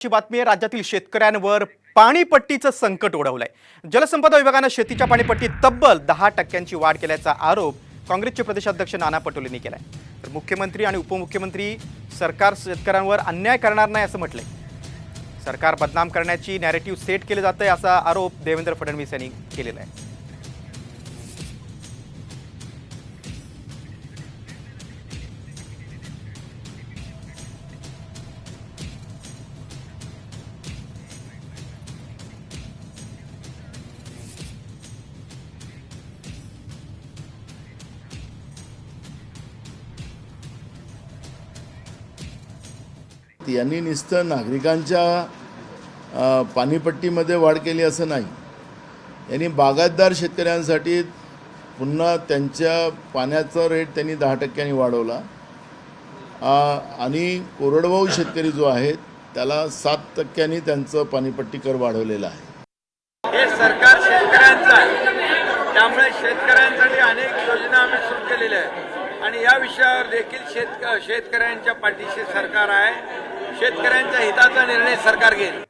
ची बातमी आहे। राज्यातील शेतकऱ्यांवर पाणीपट्टीचं संकट ओढवलंय। जलसंपदा विभागाने शेतीच्या पाणीपट्टीत तब्बल 10% वाढ केल्याचा आरोप काँग्रेसचे प्रदेशाध्यक्ष नाना पटोलेंनी केलाय। तर मुख्यमंत्री आणि उपमुख्यमंत्री सरकार शेतकऱ्यांवर अन्याय करणार नाही असं म्हटलंय। सरकार बदनाम करण्याची नॅरेटिव्ह सेट केले जाते असा आरोप देवेंद्र फडणवीस यांनी केलेला आहे। यांनी नुसतं नागरिकांच्या पाणीपट्टीमध्ये वाढ केली असं नाही, यांनी बागायतदार शेतकऱ्यांसाठी पुन्हा त्यांच्या पाण्याचा रेट त्यांनी 10% वाढवला आणि कोरडवाहू शेतकरी जो आहे त्याला 7% त्यांचं पाणीपट्टी कर वाढवलेला आहे। हे सरकार शेतकऱ्यांचं आहे, त्यामुळे शेतकऱ्यांसाठी अनेक योजना आम्ही सुरू केलेल्या आहेत आणि या विषयावर देखील शेतकऱ्यांच्या पाठीशी सरकार आहे। शेतकऱ्यांच्या हिताचा निर्णय सरकार घेईल।